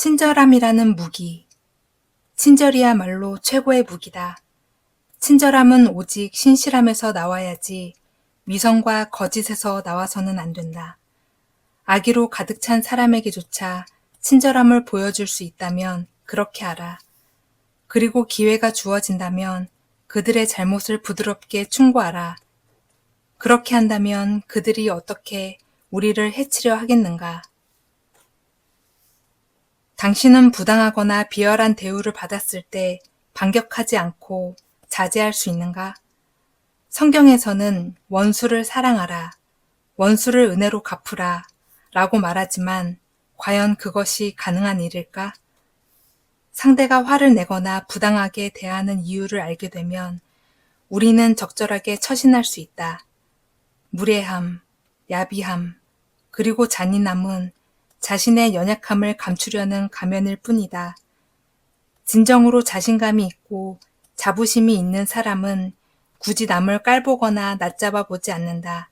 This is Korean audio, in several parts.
친절함이라는 무기. 친절이야말로 최고의 무기다. 친절함은 오직 신실함에서 나와야지 위선과 거짓에서 나와서는 안 된다. 악의로 가득 찬 사람에게조차 친절함을 보여줄 수 있다면 그렇게 하라. 그리고 기회가 주어진다면 그들의 잘못을 부드럽게 충고하라. 그렇게 한다면 그들이 어떻게 우리를 해치려 하겠는가? 당신은 부당하거나 비열한 대우를 받았을 때 반격하지 않고 자제할 수 있는가? 성경에서는 원수를 사랑하라, 원수를 은혜로 갚으라 라고 말하지만 과연 그것이 가능한 일일까? 상대가 화를 내거나 부당하게 대하는 이유를 알게 되면 우리는 적절하게 처신할 수 있다. 무례함, 야비함, 그리고 잔인함은 자신의 연약함을 감추려는 가면일 뿐이다. 진정으로 자신감이 있고 자부심이 있는 사람은 굳이 남을 깔보거나 낮잡아 보지 않는다.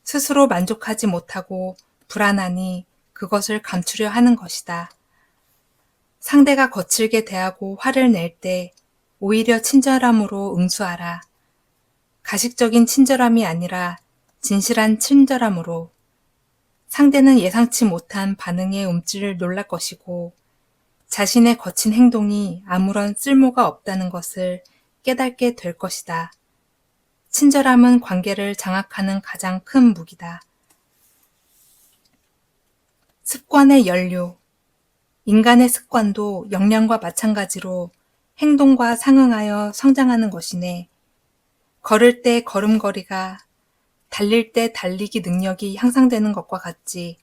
스스로 만족하지 못하고 불안하니 그것을 감추려 하는 것이다. 상대가 거칠게 대하고 화를 낼 때 오히려 친절함으로 응수하라. 가식적인 친절함이 아니라 진실한 친절함으로. 상대는 예상치 못한 반응에 움찔 놀랄 것이고 자신의 거친 행동이 아무런 쓸모가 없다는 것을 깨닫게 될 것이다. 친절함은 관계를 장악하는 가장 큰 무기다. 습관의 연료. 인간의 습관도 역량과 마찬가지로 행동과 상응하여 성장하는 것이네. 걸을 때 걸음걸이가, 달릴 때 달리기 능력이 향상되는 것과 같지.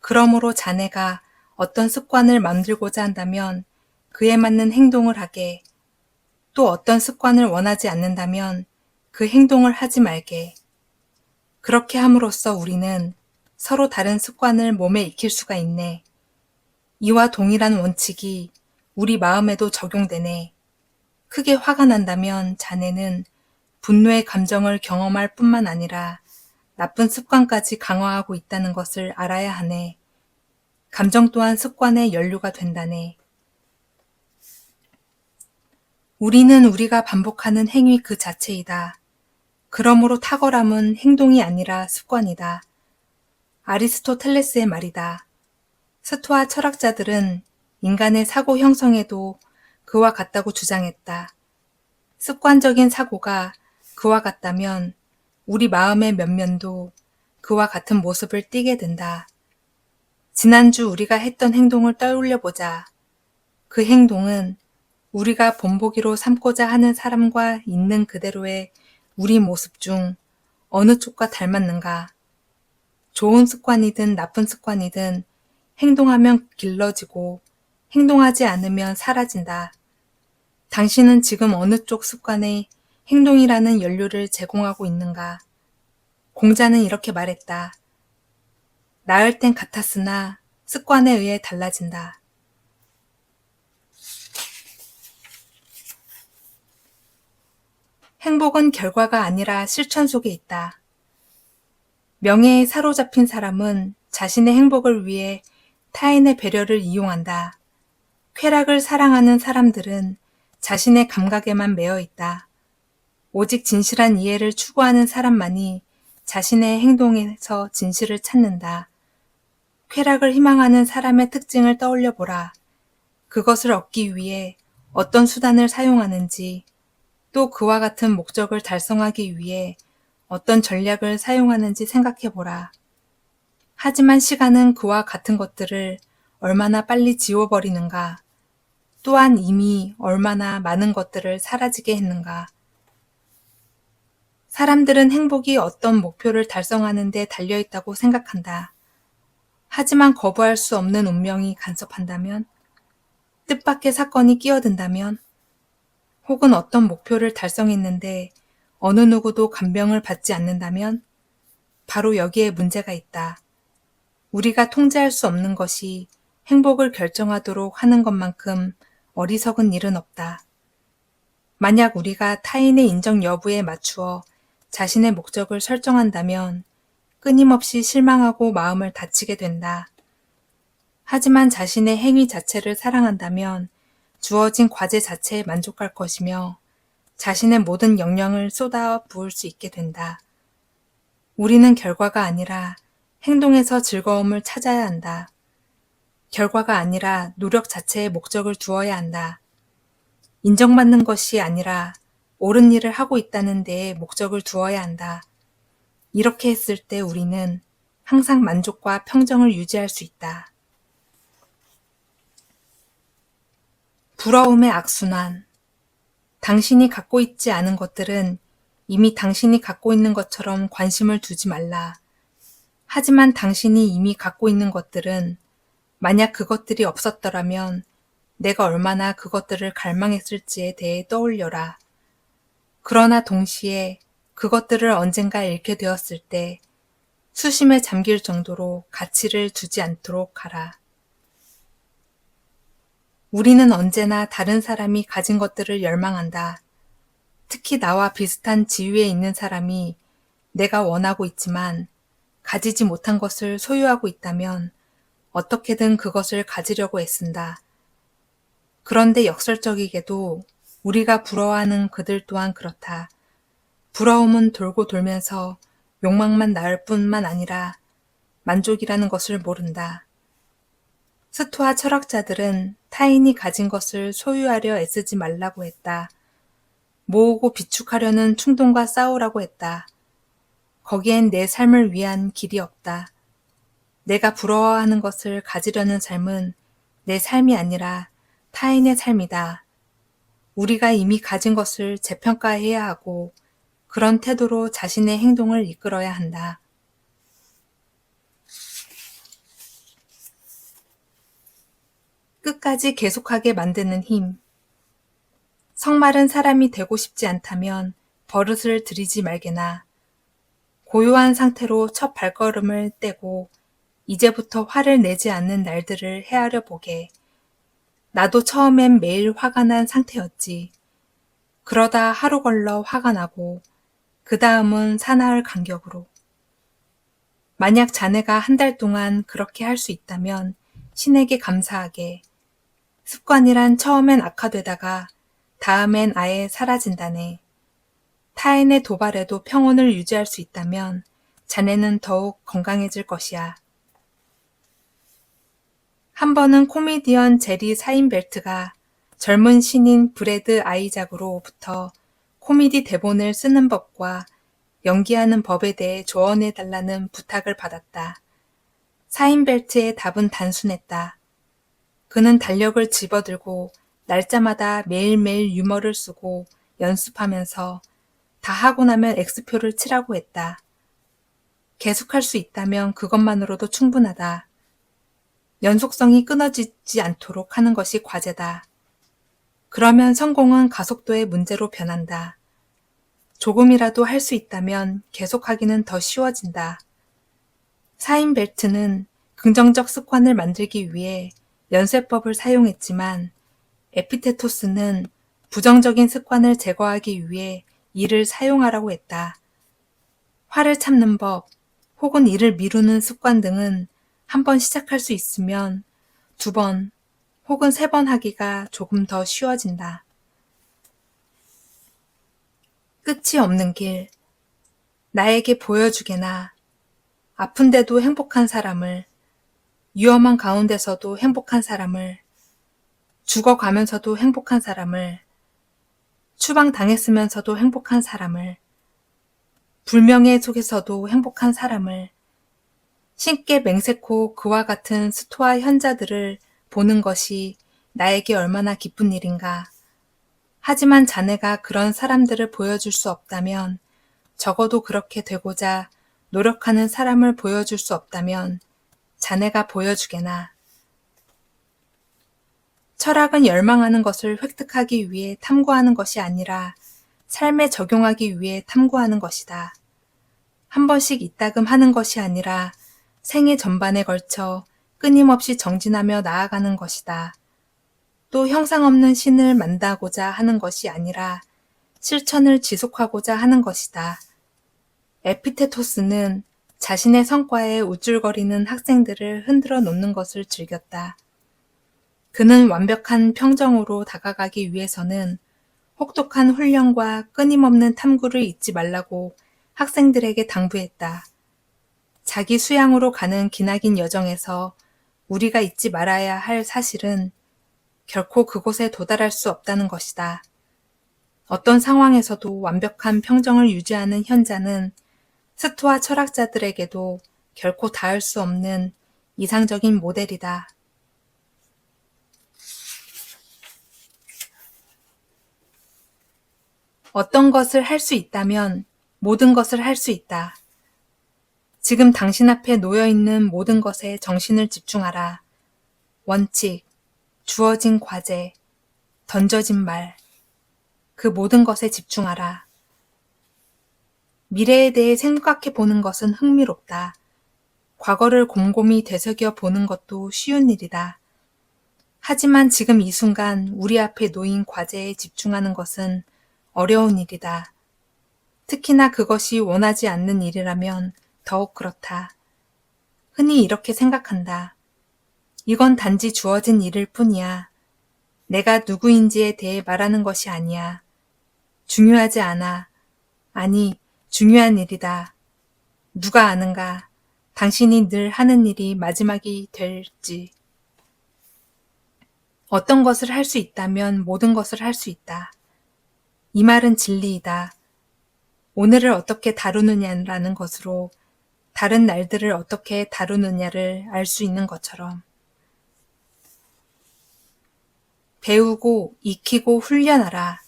그러므로 자네가 어떤 습관을 만들고자 한다면 그에 맞는 행동을 하게, 또 어떤 습관을 원하지 않는다면 그 행동을 하지 말게. 그렇게 함으로써 우리는 서로 다른 습관을 몸에 익힐 수가 있네. 이와 동일한 원칙이 우리 마음에도 적용되네. 크게 화가 난다면 자네는 분노의 감정을 경험할 뿐만 아니라 나쁜 습관까지 강화하고 있다는 것을 알아야 하네. 감정 또한 습관의 연료가 된다네. 우리는 우리가 반복하는 행위 그 자체이다. 그러므로 탁월함은 행동이 아니라 습관이다. 아리스토텔레스의 말이다. 스토아 철학자들은 인간의 사고 형성에도 그와 같다고 주장했다. 습관적인 사고가 그와 같다면 우리 마음의 면면도 그와 같은 모습을 띠게 된다. 지난주 우리가 했던 행동을 떠올려보자. 그 행동은 우리가 본보기로 삼고자 하는 사람과 있는 그대로의 우리 모습 중 어느 쪽과 닮았는가? 좋은 습관이든 나쁜 습관이든 행동하면 길러지고 행동하지 않으면 사라진다. 당신은 지금 어느 쪽 습관의 행동이라는 연료를 제공하고 있는가? 공자는 이렇게 말했다. 나을 땐 같았으나 습관에 의해 달라진다. 행복은 결과가 아니라 실천 속에 있다. 명예에 사로잡힌 사람은 자신의 행복을 위해 타인의 배려를 이용한다. 쾌락을 사랑하는 사람들은 자신의 감각에만 매여 있다. 오직 진실한 이해를 추구하는 사람만이 자신의 행동에서 진실을 찾는다. 쾌락을 희망하는 사람의 특징을 떠올려 보라. 그것을 얻기 위해 어떤 수단을 사용하는지, 또 그와 같은 목적을 달성하기 위해 어떤 전략을 사용하는지 생각해 보라. 하지만 시간은 그와 같은 것들을 얼마나 빨리 지워버리는가, 또한 이미 얼마나 많은 것들을 사라지게 했는가. 사람들은 행복이 어떤 목표를 달성하는 데 달려있다고 생각한다. 하지만 거부할 수 없는 운명이 간섭한다면, 뜻밖의 사건이 끼어든다면, 혹은 어떤 목표를 달성했는데 어느 누구도 감명을 받지 않는다면, 바로 여기에 문제가 있다. 우리가 통제할 수 없는 것이 행복을 결정하도록 하는 것만큼 어리석은 일은 없다. 만약 우리가 타인의 인정 여부에 맞추어 자신의 목적을 설정한다면 끊임없이 실망하고 마음을 다치게 된다. 하지만 자신의 행위 자체를 사랑한다면 주어진 과제 자체에 만족할 것이며 자신의 모든 역량을 쏟아 부을 수 있게 된다. 우리는 결과가 아니라 행동에서 즐거움을 찾아야 한다. 결과가 아니라 노력 자체에 목적을 두어야 한다. 인정받는 것이 아니라 옳은 일을 하고 있다는 데에 목적을 두어야 한다. 이렇게 했을 때 우리는 항상 만족과 평정을 유지할 수 있다. 부러움의 악순환. 당신이 갖고 있지 않은 것들은 이미 당신이 갖고 있는 것처럼 관심을 두지 말라. 하지만 당신이 이미 갖고 있는 것들은 만약 그것들이 없었더라면 내가 얼마나 그것들을 갈망했을지에 대해 떠올려라. 그러나 동시에 그것들을 언젠가 잃게 되었을 때 수심에 잠길 정도로 가치를 두지 않도록 하라. 우리는 언제나 다른 사람이 가진 것들을 열망한다. 특히 나와 비슷한 지위에 있는 사람이 내가 원하고 있지만 가지지 못한 것을 소유하고 있다면 어떻게든 그것을 가지려고 애쓴다. 그런데 역설적이게도 우리가 부러워하는 그들 또한 그렇다. 부러움은 돌고 돌면서 욕망만 낳을 뿐만 아니라 만족이라는 것을 모른다. 스토아 철학자들은 타인이 가진 것을 소유하려 애쓰지 말라고 했다. 모으고 비축하려는 충동과 싸우라고 했다. 거기엔 내 삶을 위한 길이 없다. 내가 부러워하는 것을 가지려는 삶은 내 삶이 아니라 타인의 삶이다. 우리가 이미 가진 것을 재평가해야 하고 그런 태도로 자신의 행동을 이끌어야 한다. 끝까지 계속하게 만드는 힘. 성마른 사람이 되고 싶지 않다면 버릇을 들이지 말게나. 고요한 상태로 첫 발걸음을 떼고 이제부터 화를 내지 않는 날들을 헤아려 보게. 나도 처음엔 매일 화가 난 상태였지. 그러다 하루 걸러 화가 나고 그 다음은 사나흘 간격으로. 만약 자네가 한 달 동안 그렇게 할 수 있다면 신에게 감사하게. 습관이란 처음엔 악화되다가 다음엔 아예 사라진다네. 타인의 도발에도 평온을 유지할 수 있다면 자네는 더욱 건강해질 것이야. 한 번은 코미디언 제리 사인벨트가 젊은 신인 브래드 아이작으로부터 코미디 대본을 쓰는 법과 연기하는 법에 대해 조언해달라는 부탁을 받았다. 사인벨트의 답은 단순했다. 그는 달력을 집어들고 날짜마다 매일매일 유머를 쓰고 연습하면서 다 하고 나면 X표를 치라고 했다. 계속할 수 있다면 그것만으로도 충분하다. 연속성이 끊어지지 않도록 하는 것이 과제다. 그러면 성공은 가속도의 문제로 변한다. 조금이라도 할 수 있다면 계속하기는 더 쉬워진다. 사인벨트는 긍정적 습관을 만들기 위해 연쇄법을 사용했지만 에피테토스는 부정적인 습관을 제거하기 위해 이를 사용하라고 했다. 화를 참는 법 혹은 일을 미루는 습관 등은 한 번 시작할 수 있으면 2번 혹은 3번 하기가 조금 더 쉬워진다. 끝이 없는 길. 나에게 보여주게나. 아픈데도 행복한 사람을, 위험한 가운데서도 행복한 사람을, 죽어가면서도 행복한 사람을, 추방당했으면서도 행복한 사람을, 불명예 속에서도 행복한 사람을, 신께 맹세코 그와 같은 스토아 현자들을 보는 것이 나에게 얼마나 기쁜 일인가. 하지만 자네가 그런 사람들을 보여줄 수 없다면, 적어도 그렇게 되고자 노력하는 사람을 보여줄 수 없다면 자네가 보여주게나. 철학은 열망하는 것을 획득하기 위해 탐구하는 것이 아니라 삶에 적용하기 위해 탐구하는 것이다. 한 번씩 이따금 하는 것이 아니라 생애 전반에 걸쳐 끊임없이 정진하며 나아가는 것이다. 또 형상 없는 신을 만나고자 하는 것이 아니라 실천을 지속하고자 하는 것이다. 에피테토스는 자신의 성과에 우쭐거리는 학생들을 흔들어 놓는 것을 즐겼다. 그는 완벽한 평정으로 다가가기 위해서는 혹독한 훈련과 끊임없는 탐구를 잊지 말라고 학생들에게 당부했다. 자기 수양으로 가는 기나긴 여정에서 우리가 잊지 말아야 할 사실은 결코 그곳에 도달할 수 없다는 것이다. 어떤 상황에서도 완벽한 평정을 유지하는 현자는 스토아 철학자들에게도 결코 닿을 수 없는 이상적인 모델이다. 어떤 것을 할 수 있다면 모든 것을 할 수 있다. 지금 당신 앞에 놓여 있는 모든 것에 정신을 집중하라. 원칙, 주어진 과제, 던져진 말, 그 모든 것에 집중하라. 미래에 대해 생각해 보는 것은 흥미롭다. 과거를 곰곰이 되새겨 보는 것도 쉬운 일이다. 하지만 지금 이 순간 우리 앞에 놓인 과제에 집중하는 것은 어려운 일이다. 특히나 그것이 원하지 않는 일이라면 더욱 그렇다. 흔히 이렇게 생각한다. 이건 단지 주어진 일일 뿐이야. 내가 누구인지에 대해 말하는 것이 아니야. 중요하지 않아. 아니, 중요한 일이다. 누가 아는가? 당신이 늘 하는 일이 마지막이 될지. 어떤 것을 할 수 있다면 모든 것을 할 수 있다. 이 말은 진리이다. 오늘을 어떻게 다루느냐라는 것으로 다른 날들을 어떻게 다루느냐를 알 수 있는 것처럼. 배우고 익히고 훈련하라.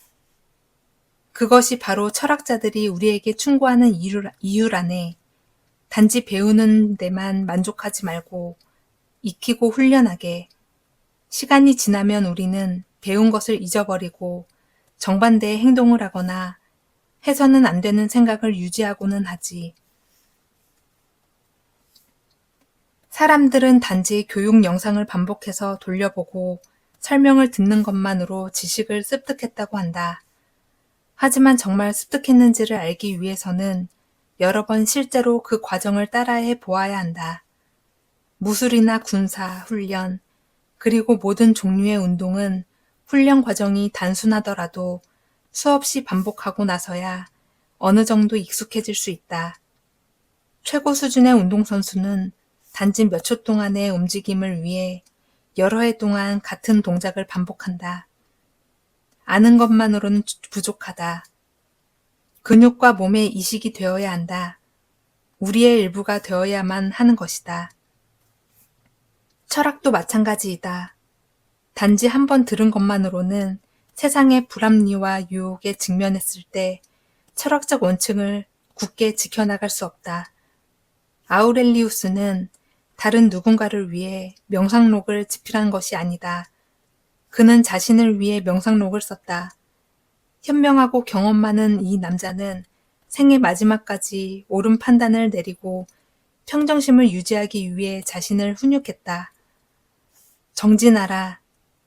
그것이 바로 철학자들이 우리에게 충고하는 이유라네. 단지 배우는 데만 만족하지 말고 익히고 훈련하게. 시간이 지나면 우리는 배운 것을 잊어버리고 정반대의 행동을 하거나 해서는 안 되는 생각을 유지하고는 하지. 사람들은 단지 교육 영상을 반복해서 돌려보고 설명을 듣는 것만으로 지식을 습득했다고 한다. 하지만 정말 습득했는지를 알기 위해서는 여러 번 실제로 그 과정을 따라해 보아야 한다. 무술이나 군사, 훈련, 그리고 모든 종류의 운동은 훈련 과정이 단순하더라도 수없이 반복하고 나서야 어느 정도 익숙해질 수 있다. 최고 수준의 운동선수는 단지 몇 초 동안의 움직임을 위해 여러 해 동안 같은 동작을 반복한다. 아는 것만으로는 부족하다. 근육과 몸에 이식이 되어야 한다. 우리의 일부가 되어야만 하는 것이다. 철학도 마찬가지이다. 단지 한 번 들은 것만으로는 세상의 불합리와 유혹에 직면했을 때 철학적 원칙을 굳게 지켜나갈 수 없다. 아우렐리우스는 다른 누군가를 위해 명상록을 집필한 것이 아니다. 그는 자신을 위해 명상록을 썼다. 현명하고 경험 많은 이 남자는 생의 마지막까지 옳은 판단을 내리고 평정심을 유지하기 위해 자신을 훈육했다. 정진하라.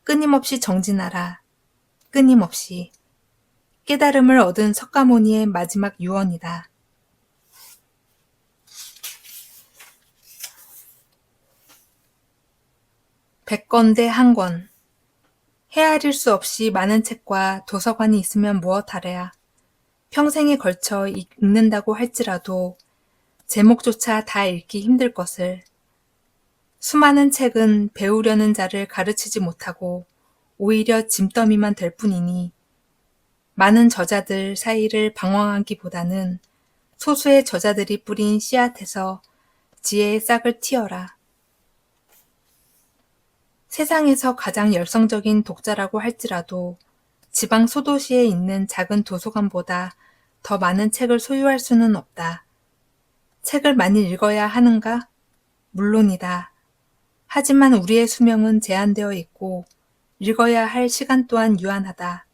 끊임없이 정진하라. 끊임없이. 깨달음을 얻은 석가모니의 마지막 유언이다. 백권 대 한권. 헤아릴 수 없이 많은 책과 도서관이 있으면 무엇하랴. 평생에 걸쳐 읽는다고 할지라도 제목조차 다 읽기 힘들 것을. 수많은 책은 배우려는 자를 가르치지 못하고 오히려 짐더미만 될 뿐이니 많은 저자들 사이를 방황하기보다는 소수의 저자들이 뿌린 씨앗에서 지혜의 싹을 틔어라. 세상에서 가장 열성적인 독자라고 할지라도 지방 소도시에 있는 작은 도서관보다 더 많은 책을 소유할 수는 없다. 책을 많이 읽어야 하는가? 물론이다. 하지만 우리의 수명은 제한되어 있고 읽어야 할 시간 또한 유한하다.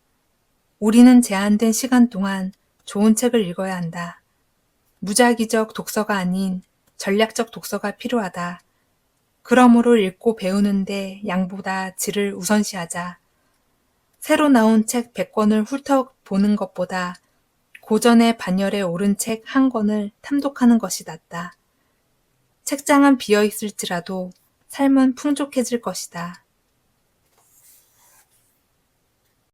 우리는 제한된 시간 동안 좋은 책을 읽어야 한다. 무작위적 독서가 아닌 전략적 독서가 필요하다. 그러므로 읽고 배우는데 양보다 질을 우선시하자. 새로 나온 책 100권을 훑어보는 것보다 고전의 반열에 오른 책 1권을 탐독하는 것이 낫다. 책장은 비어 있을지라도 삶은 풍족해질 것이다.